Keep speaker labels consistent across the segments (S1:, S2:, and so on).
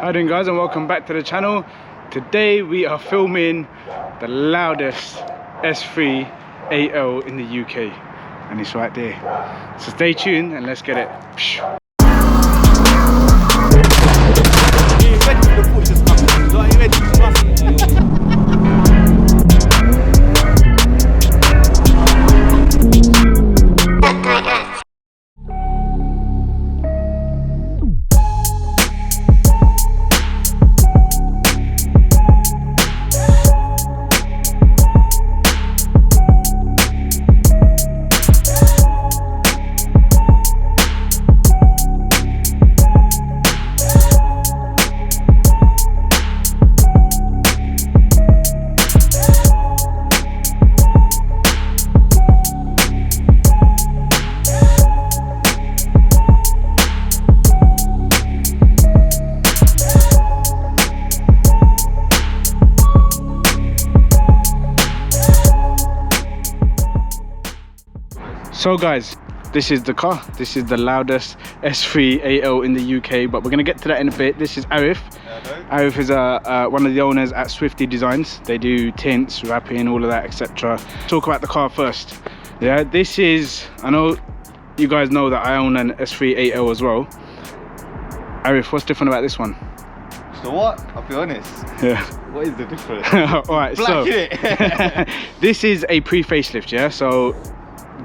S1: How you doing, guys, and welcome back to the channel. Today we are filming the loudest S3 AL in the UK, and it's right there. So stay tuned and let's get it. So guys, this is the car. This is the loudest S3 AL in the UK, but we're gonna get to that in a bit. This is Arif. Arif is one of the owners at Swifty Designs. They do tints, wrapping, all of that, etc. Talk about the car first. Yeah, this is, I know you guys know that I own an S3 AL as well. Arif, what's different about this one?
S2: So what? I'll be honest. Yeah. What is the difference?
S1: Alright, so this is a pre-facelift, yeah? So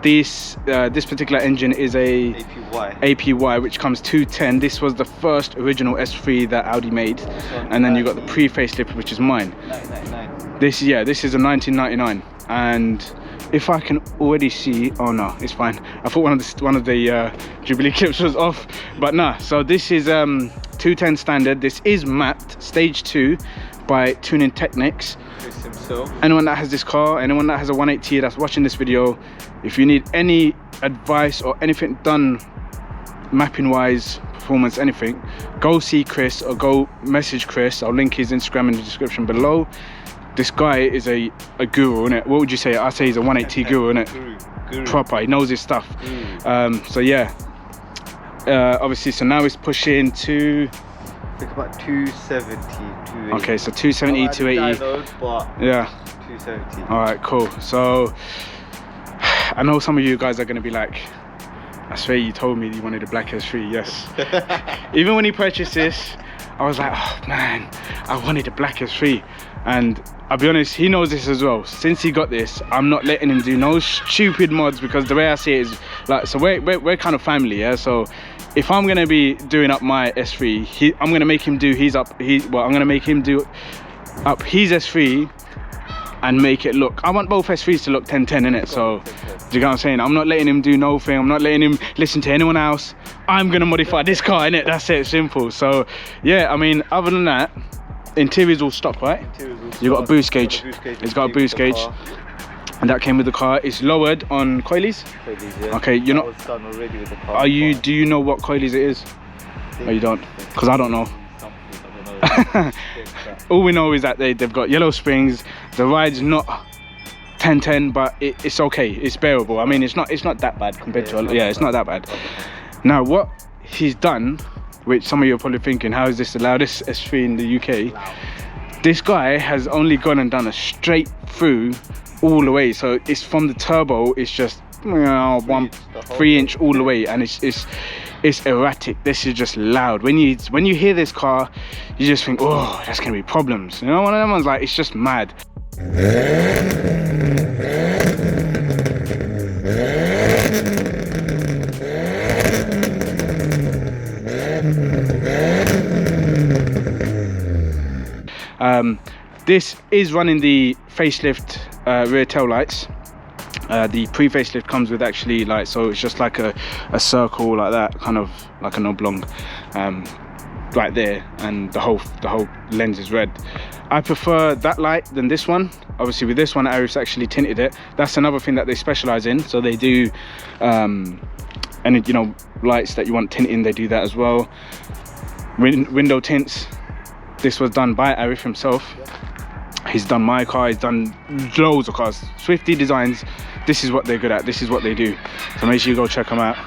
S1: this particular engine is a APY, which comes 210. This was the first original S3 that Audi made, and then you got the pre-facelift, which is mine. 1999. This is a 1999, and if I can already see, oh no, it's fine. I thought one of the Jubilee clips was off, but nah. So this is 210 standard. This is mapped stage 2 by Tuning Technics. Anyone that has this car, anyone that has a 180 that's watching this video, if you need any advice or anything done mapping wise, performance, anything, go see Chris or go message Chris. I'll link his Instagram in the description below. This guy is a guru, innit? What would you say? I'd say he's a 180 guru, innit? Guru. Proper, he knows his stuff. So yeah, obviously, so now it's pushing to,
S2: I think about 270, 280.
S1: Okay, so 270, 280.
S2: But
S1: yeah.
S2: 270.
S1: Alright, cool. So I know some of you guys are going to be like, I swear you told me you wanted a black S3. Yes. Even when he purchased this, I was like, oh man, I wanted a black S3. And I'll be honest, he knows this as well. Since he got this, I'm not letting him do no stupid mods, because the way I see it is like, so we're kind of family, yeah? So if I'm gonna be doing up my S3, I'm gonna make him do I'm gonna make him do up his S3 and make it look, I want both S3s to look 1010 in it. So do you get what I'm saying? I'm not letting him do no thing. I'm not letting him listen to anyone else. I'm gonna modify this car in it. That's it, simple. So yeah, I mean, other than that, interior's all stock, right? You got a boost gauge. It's got a boost gauge, and that came with the car. It's lowered on coilies.
S2: Yeah.
S1: Okay, you're not.
S2: That was done already with the car.
S1: Do you know what coilies it is? No, you don't, because I don't know. All we know is that they've got yellow springs. The ride's not 1010, but it's okay. It's bearable. I mean, it's not that bad compared to it's not that bad. Now, what he's done, which some of you are probably thinking, how is this the loudest S3 in the UK? This guy has only gone and done a straight through all the way. So it's from the turbo, it's just 3 inch all the way, and it's erratic. This is just loud. When you hear this car, you just think, oh, that's gonna be problems. You know, one of them ones, like, it's just mad. This is running the facelift rear tail lights. The pre-facelift comes with actually lights, so it's just like a circle like that, kind of like an oblong right there, and the whole lens is red. I prefer that light than this one. Obviously with this one, Arif's actually tinted it. That's another thing that they specialize in. So they do any, you know, lights that you want tinting, they do that as well. Window tints, this was done by Arif himself. He's done my car, he's done loads of cars. Swifty Designs, this is what they're good at, this is what they do. So make sure you go check them out.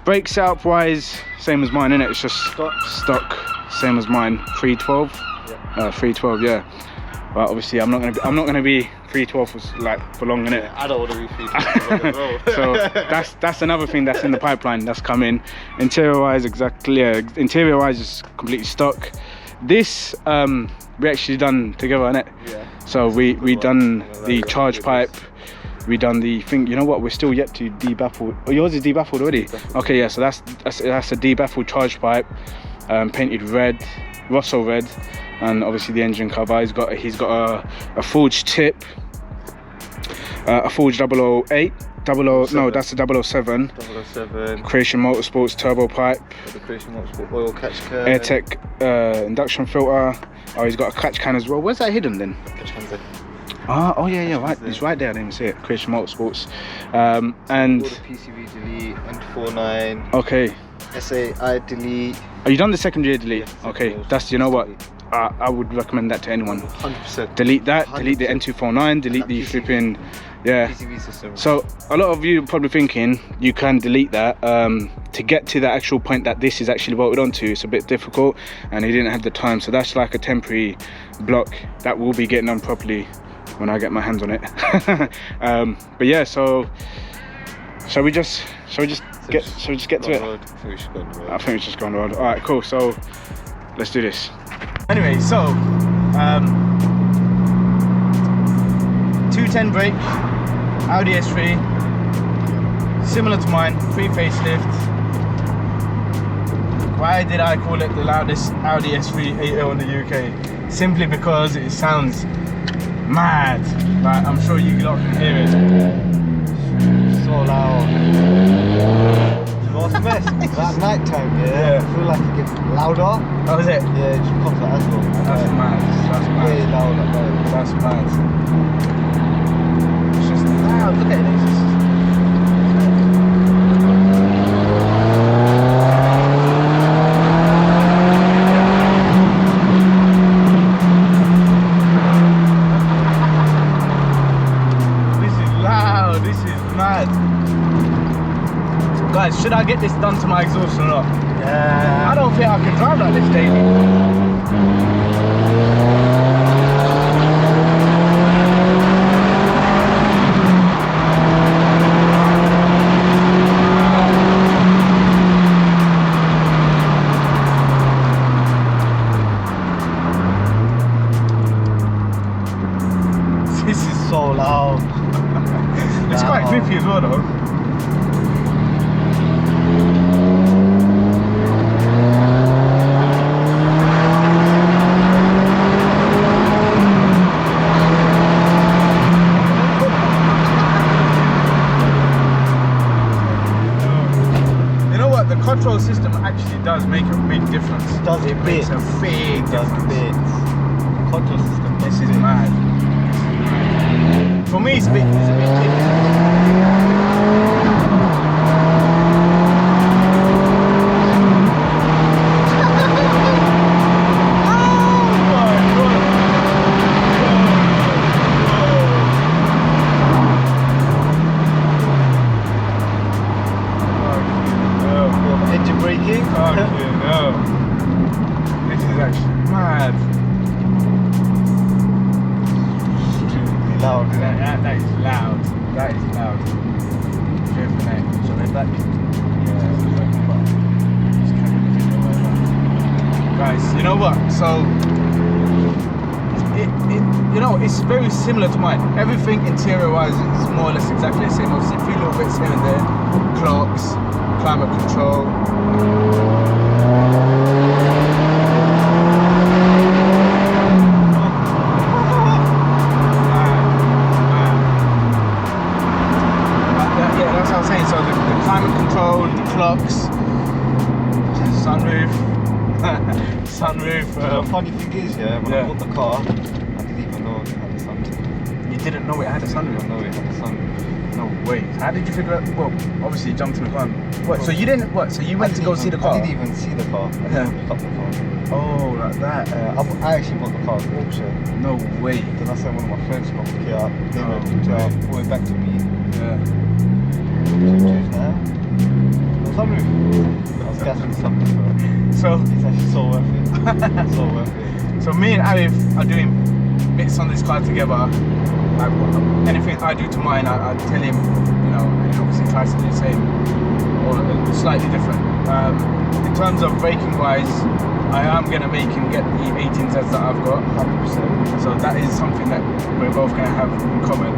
S1: Brake setup wise, same as mine, innit? It's just stock, same as mine. 312. Yeah. 312, yeah. But obviously, I'm not gonna be 312 for long, innit?
S2: Yeah, I don't want to be 312 as well.
S1: So that's another thing that's in the pipeline that's coming. Interior wise, exactly. Yeah, interior wise is completely stock. This we actually done together, innit? Yeah. So we done the charge pipe. We done the thing. You know what? We're still yet to debaffle. Oh, yours is debaffled already. Okay, yeah. So that's a debaffled charge pipe, painted red, Rosso red, and obviously the engine cover. He's got a forged tip, a forged 008. No, that's a 007.
S2: 007.
S1: Creation Motorsports turbo pipe.
S2: The Creation Motorsport oil catch can.
S1: AirTech induction filter. Oh, he's got a catch can as well. Where's that hidden then?
S2: Catch can's there.
S1: Oh yeah, right. It's right there. I didn't even see it. Creation Motorsports. And
S2: all the PCV delete, N49.
S1: Okay.
S2: SAI delete.
S1: Oh, you done the secondary delete?
S2: Yeah,
S1: okay, that's, you know what? I would recommend that to anyone.
S2: 100%.
S1: Delete that.
S2: 100%.
S1: Delete the N249. Delete the flipping. Yeah.
S2: PCV system.
S1: So a lot of you are probably thinking you can delete that. To get to the actual point that this is actually bolted onto, it's a bit difficult, and he didn't have the time. So that's like a temporary block that will be getting done properly when I get my hands on it. But yeah, so shall we just get to it?
S2: I think we should go on the road.
S1: I think we should just go on the road. All right, cool. So let's do this. Anyway, so 210 brake, Audi S3, similar to mine, free facelift. Why did I call it the loudest Audi S3 8L in the UK? Simply because it sounds mad. Like, I'm sure you lot can hear it.
S2: So loud. What's the best? At night time, yeah. I feel like it gets louder.
S1: Oh, is it?
S2: Yeah, it just pops out as well.
S1: That's mad. That's mad.
S2: Way louder.
S1: That's mad. It's just loud. Look at it. It's just... Guys, should I get this done to my exhaust or not?
S2: Yeah.
S1: I don't think I can drive like this daily.
S2: This is so loud.
S1: It's quite grippy as well though. Control system actually does make a big difference.
S2: It
S1: makes a big difference.
S2: Control system.
S1: This is mad. For me, it's a bit
S2: loud.
S1: That is loud. That is loud. So we're back. Guys, you know what? So it's very similar to mine. Everything interior wise is more or less exactly the same. Obviously a few little bits here and there. Clocks, climate control. Clocks, sunroof, sunroof.
S2: The funny thing is, when I bought the car, I didn't even know it had a sunroof.
S1: You didn't know it had a sunroof?
S2: I didn't know it had a sunroof.
S1: No way. How did you figure out? Well, obviously you jumped in the car. What? So you didn't? What? So you went to go see the car?
S2: I didn't even see the car. I didn't pick up the car.
S1: Oh, like that.
S2: I actually bought the car at auction.
S1: No way.
S2: Then I sent one of my friends to pick it up. They went to brought it back to me.
S1: Yeah.
S2: 2 days now. sunroof. I was gassing something, bro.
S1: So
S2: It's actually so worth it. So worth it.
S1: So me and Arif are doing bits on this car together. Like anything I do to mine, I tell him, you know, and he obviously tries to do the same or slightly different. In terms of braking wise, I am gonna make him get the 18Zs that I've got.
S2: 100%.
S1: So that is something that we're both gonna have in common.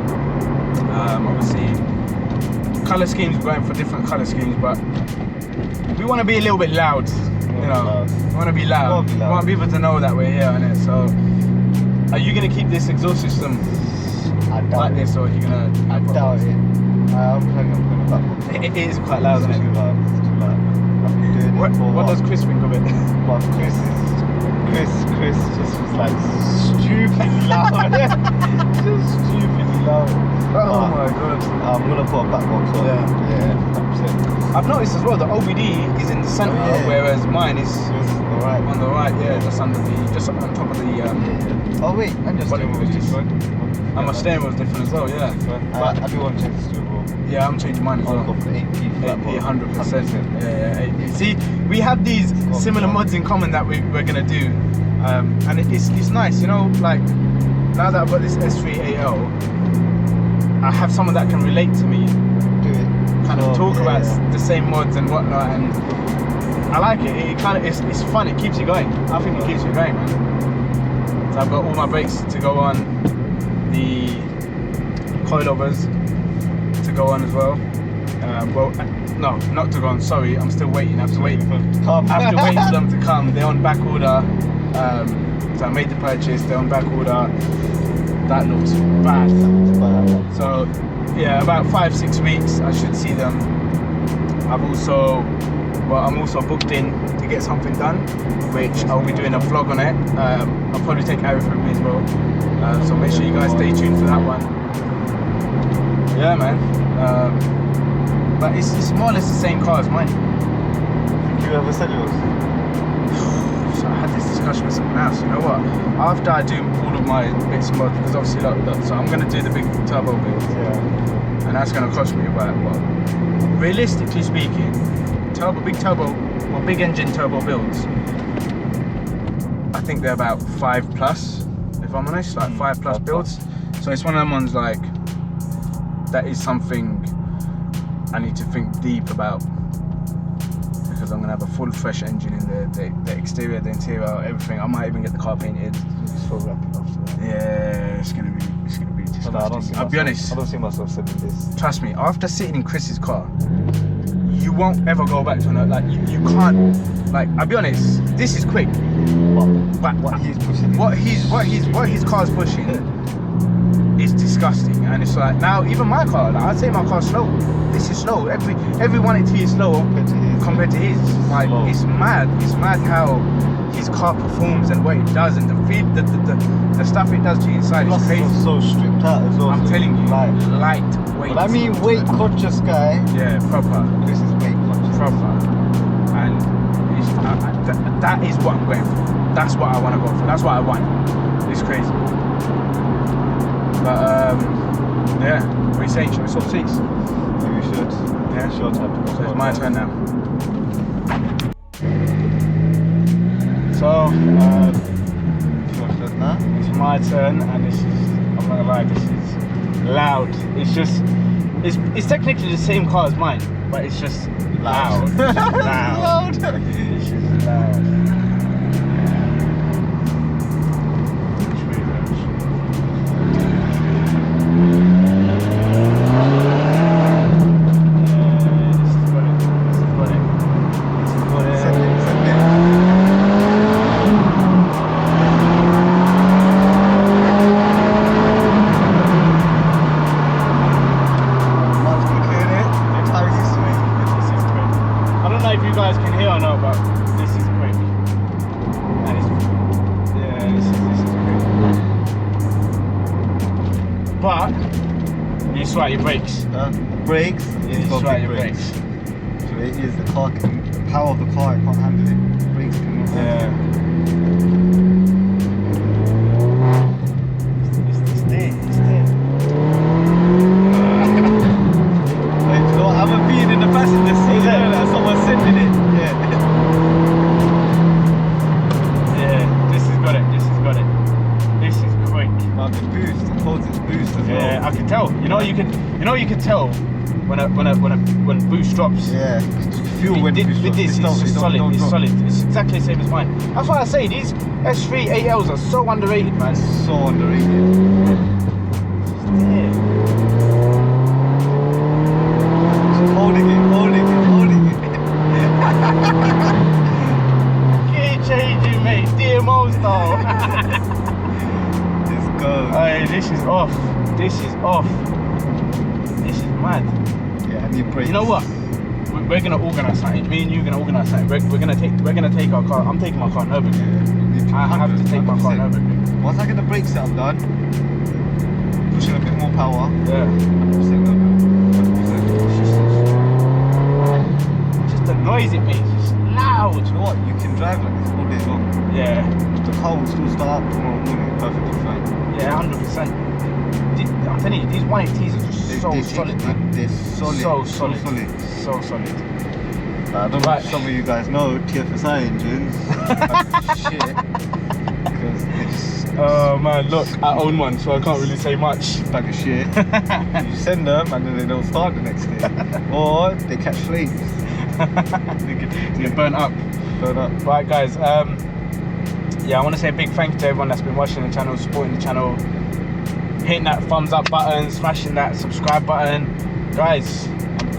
S1: Obviously, color schemes, we're going for different color schemes, but we want to be a little bit loud. You know, we want to be loud. We want people to know that we're here on it. So, are you gonna keep this exhaust system like this, or are you gonna?
S2: I doubt it. I'm planning on putting it back.
S1: It is quite loud, isn't it?
S2: It's too loud. It's too loud. I've been doing it for a
S1: What
S2: while.
S1: does Chris think of it?
S2: But Chris just was like stupidly loud. Just stupidly loud.
S1: Oh my god.
S2: I'm gonna put a back box on. Yeah, 100%.
S1: I've noticed as well the OBD is in the center, whereas mine is
S2: Alright.
S1: on the right. Yeah, just under the, just on top of the.
S2: Oh wait, I'm just
S1: What
S2: doing
S1: it
S2: with
S1: was.
S2: this one.
S1: And my steering wheel's different as well. Yeah.
S2: I do want to change this to a roll.
S1: Yeah, I'm changing mine as
S2: I'll
S1: well.
S2: go for the AP flat
S1: 100%. Yeah, AP. See, we have these similar mods in common that we're gonna do, and it's nice, you know. Like now that I've got this S3AL, I have someone that can relate to me,
S2: Do it.
S1: kind of talk about the same mods and whatnot, and I like it. It kind of it's fun. It keeps you going. I think it keeps you going, man. So I've got all my brakes to go on, the coilovers to go on as well. Well, no, not to go on. Sorry, I'm still waiting. I have to wait for them to come. They're on back order. So I made the purchase. They're on back order. That looks bad. So yeah, about 5-6 weeks I should see them. I'm also booked in to get something done, which I'll be doing a vlog on it. I'll probably take Arif with me as well. So make sure you guys stay tuned for that one. Yeah, man. But it's more or less the same car as mine.
S2: Think you ever sell yours?
S1: So I had this discussion with someone else. You know what? After I do all of my bits and bobs, because obviously so I'm gonna do the big turbo build, and that's gonna cost me about what? Realistically speaking, big engine turbo builds, I think they're about 5+. If I'm honest, like 5+ builds. So it's one of them ones like that is something I need to think deep about, because I'm gonna have a full fresh engine in there, the exterior, the interior, everything. I might even get the car painted.
S2: Just so rapid after that.
S1: Yeah, it's gonna be disgusting. I'll be honest.
S2: I don't see myself selling this.
S1: Trust me, after sitting in Chris's car, you won't ever go back to another. Like you can't. Like I'll be honest, this is quick. But
S2: What he's pushing.
S1: what his car's pushing is disgusting, and it's like now even my car. Like, I'd say my car's slow. This is slow. Every 180 is slow compared to his. Like
S2: slow.
S1: it's mad. It's mad how his car performs and what it does, and the stuff it does to you inside is crazy.
S2: It's so stripped out as well.
S1: I'm telling you, lightweight.
S2: But I mean, weight conscious guy.
S1: Yeah, proper.
S2: This is weight conscious.
S1: Proper. And it's, that is what I'm going for. That's what I want to go for. That's what I want. It's crazy. But yeah, what are you saying? Should we swap seats?
S2: Maybe we should.
S1: Yeah,
S2: It's your time to go.
S1: So it's my turn now. So it's my turn, and this is, I'm not gonna lie, this is loud. It's just, it's technically the same car as mine, but it's just loud. Loud. It's just loud. But you sweat your brakes.
S2: Brakes?
S1: You sweat your brakes.
S2: So it is the car, the power of the car, it can't handle it. Brakes can
S1: Yeah. It's there.
S2: Like, you know, I haven't been in the passenger seat. That's someone
S1: I can tell. You know, you can tell when boost drops.
S2: Yeah. Fuel when
S1: with
S2: boost drops.
S1: this, it's just solid. It's solid. It's exactly the same as mine. That's why I say these S3 8Ls are so underrated, man.
S2: So underrated.
S1: Yeah.
S2: Holding it.
S1: Gear changing, mate. DMO style.
S2: Let's go.
S1: Hey, this is off. This is mad.
S2: Yeah, I need brakes.
S1: You know what? We're gonna organise something. Me and you are gonna organise something. We're gonna take our car. I'm taking my car Nürburgring. I have to take my car Nürburgring.
S2: Once I get the brake setup done, pushing a bit more power.
S1: Yeah.
S2: 100%
S1: Just the noise it makes. It's loud.
S2: You know what? You can drive like this all day long.
S1: Yeah.
S2: The car will still start up tomorrow morning perfectly fine.
S1: Yeah, 100%. I'm telling you, these 180s are just so solid, man.
S2: They're solid.
S1: So solid. So solid.
S2: I don't know if some of you guys know TFSI engines. Shit. Because they just.
S1: Oh man, look, I own one, so I can't really say much.
S2: Bag of shit. You send them and then they don't start the next day. Or they catch flames.
S1: They get burnt up. Right, guys. Yeah, I want to say a big thank you to everyone that's been watching the channel, supporting the channel, hitting that thumbs up button, smashing that subscribe button. Guys,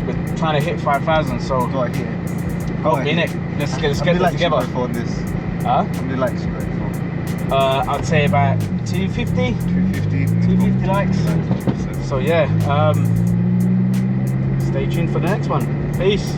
S1: we're trying to hit 5,000, so
S2: Go ahead.
S1: go in it. Let's get it together.
S2: For this.
S1: Huh?
S2: How many likes you got for?
S1: I'd say about 250. 250 likes. So yeah, stay tuned for the next one. Peace.